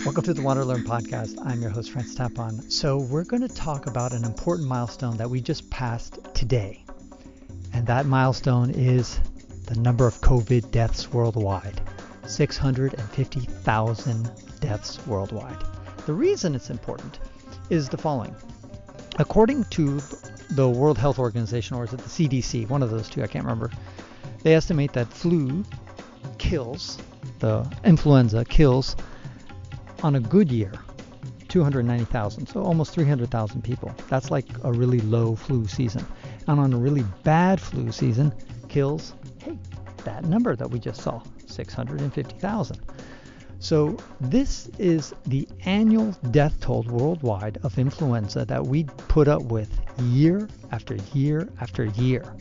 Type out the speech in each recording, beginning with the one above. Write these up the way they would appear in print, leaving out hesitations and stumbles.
Welcome to the WanderLearn podcast. I'm your host, Francis Tapon. So we're going to talk about an important milestone that we just passed today. And that milestone is the number of COVID deaths worldwide. 650,000 deaths worldwide. The reason it's important is the following. According to the World Health Organization, or is it the CDC, one of those two, I can't remember, they estimate that influenza kills on a good year, 290,000, so almost 300,000 people. That's like a really low flu season. And on a really bad flu season, kills, that number that we just saw, 650,000. So this is the annual death toll worldwide of influenza that we put up with year after year after year.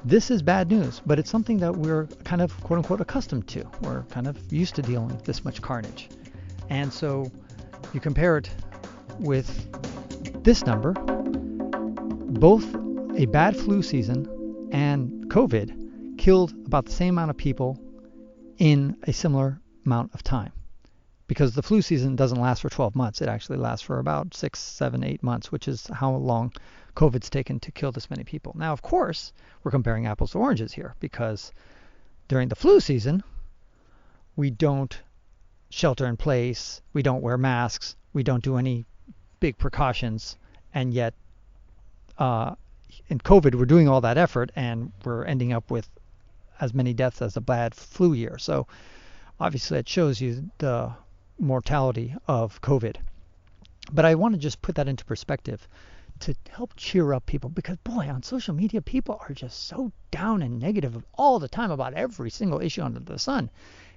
This is bad news, but it's something that we're kind of, quote unquote, accustomed to. We're kind of used to dealing with this much carnage. And so you compare it with this number, both a bad flu season and COVID killed about the same amount of people in a similar amount of time. Because the flu season doesn't last for 12 months. It actually lasts for about 6, 7, 8 months, which is how long COVID's taken to kill this many people. Now, of course, we're comparing apples to oranges here because during the flu season, we don't shelter in place, we don't wear masks, we don't do any big precautions, and yet in COVID we're doing all that effort and we're ending up with as many deaths as a bad flu year. So obviously it shows you the mortality of COVID. But I want to just put that into perspective to help cheer up people, because boy, on social media people are just so down and negative all the time about every single issue under the sun.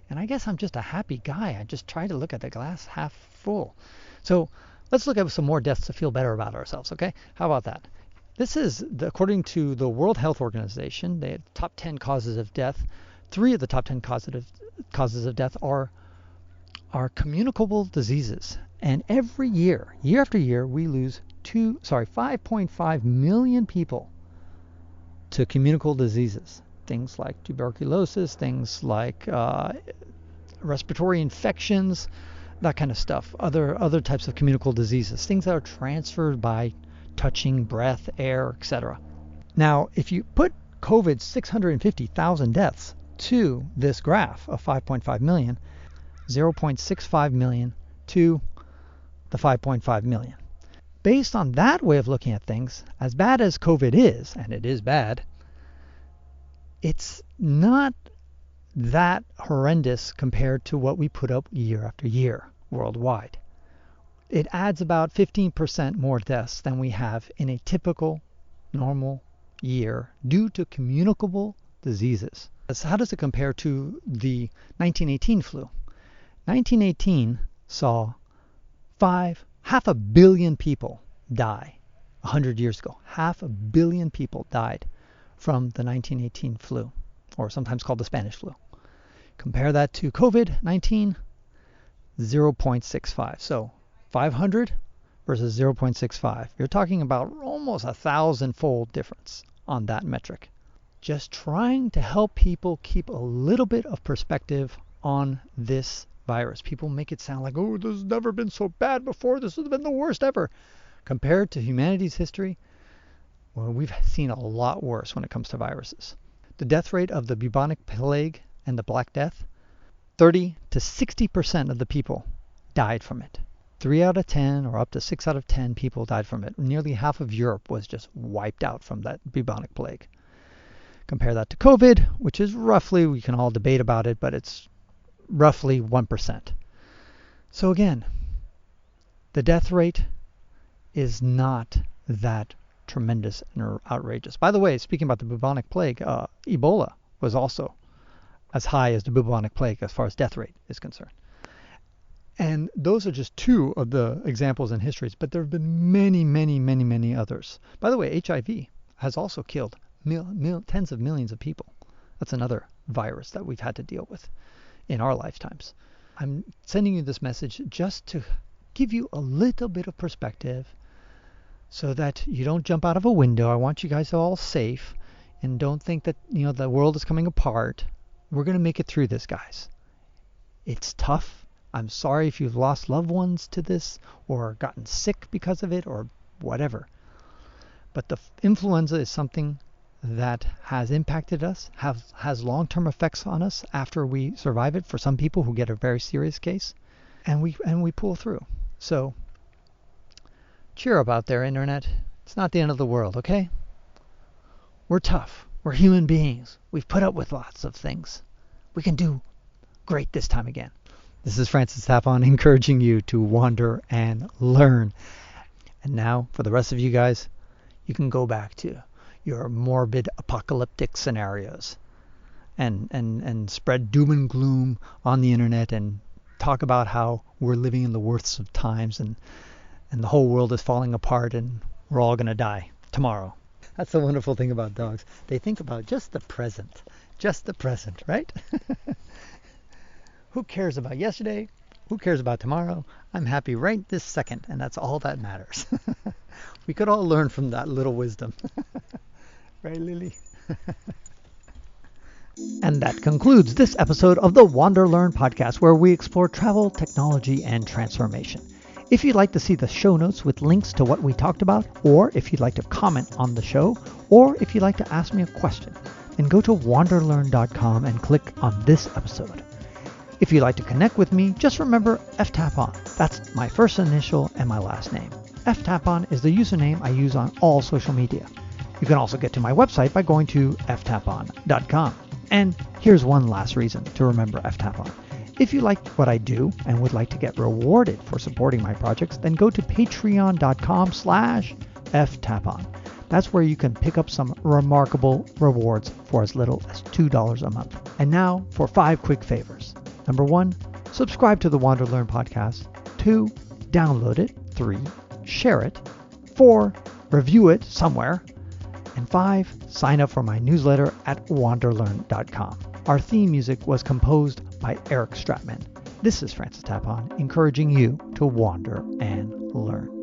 And I guess I'm just a happy guy. I just try to look at the glass half full. So let's look at some more deaths to feel better about ourselves, okay? How about that? This is, according to the World Health Organization, the top 10 causes of death. 3 of the top 10 causes of death are communicable diseases. And every year after year, we lose 5.5 million people to communicable diseases. Things like tuberculosis, things like respiratory infections, that kind of stuff. Other types of communicable diseases, things that are transferred by touching, breath, air, etc. Now, if you put COVID's 650,000 deaths to this graph of 5.5 million, 0.65 million to the 5.5 million. Based on that way of looking at things, as bad as COVID is, and it is bad, it's not that horrendous compared to what we put up year after year worldwide. It adds about 15% more deaths than we have in a typical normal year due to communicable diseases. So how does it compare to the 1918 flu? 1918 saw half a billion people die 100 years ago. 500 million people died from the 1918 flu, or sometimes called the Spanish flu. Compare that to COVID-19, 0.65. So 500 versus 0.65. You're talking about almost 1,000-fold difference on that metric. Just trying to help people keep a little bit of perspective on this virus. People make it sound like, oh, this has never been so bad before. This has been the worst ever. Compared to humanity's history, well, we've seen a lot worse when it comes to viruses. The death rate of the Bubonic Plague and the Black Death, 30 to 60% of the people died from it. 3 out of 10 or up to 6 out of 10 people died from it. Nearly half of Europe was just wiped out from that Bubonic Plague. Compare that to COVID, which is roughly, we can all debate about it, but it's roughly 1%. So again, the death rate is not that tremendous and outrageous. By the way, speaking about the Bubonic Plague, Ebola was also as high as the Bubonic Plague as far as death rate is concerned. And those are just 2 of the examples in histories, but there have been many, many, many, many others. By the way, HIV has also killed tens of millions of people. That's another virus that we've had to deal with in our lifetimes. I'm sending you this message just to give you a little bit of perspective so that you don't jump out of a window. I want you guys all safe and don't think that, the world is coming apart. We're going to make it through this, guys. It's tough. I'm sorry if you've lost loved ones to this or gotten sick because of it or whatever. But the influenza is something that has impacted us, has long-term effects on us after we survive it for some people who get a very serious case, and we pull through. So cheer up out there, Internet. It's not the end of the world, okay? We're tough. We're human beings. We've put up with lots of things. We can do great this time again. This is Francis Tapon encouraging you to wander and learn. And now, for the rest of you guys, you can go back to your morbid apocalyptic scenarios and spread doom and gloom on the internet and talk about how we're living in the worst of times and the whole world is falling apart and we're all going to die tomorrow. That's the wonderful thing about dogs. They think about just the present, right? Who cares about yesterday? Who cares about tomorrow? I'm happy right this second, and that's all that matters. We could all learn from that little wisdom. Right, Lily? And that concludes this episode of the WanderLearn podcast, where we explore travel, technology, and transformation. If you'd like to see the show notes with links to what we talked about, or if you'd like to comment on the show, or if you'd like to ask me a question, then go to WanderLearn.com and click on this episode. If you'd like to connect with me, just remember Tapon. That's my first initial and my last name. Tapon is the username I use on all social media. You can also get to my website by going to ftapon.com. And here's one last reason to remember Tapon. If you like what I do and would like to get rewarded for supporting my projects, then go to patreon.com/ftapon. That's where you can pick up some remarkable rewards for as little as $2 a month. And now for 5 quick favors. Number 1, subscribe to the WanderLearn podcast. 2, download it. 3, share it. 4, review it somewhere. And 5, sign up for my newsletter at WanderLearn.com. Our theme music was composed by Eric Stratman. This is Francis Tapon, encouraging you to wander and learn.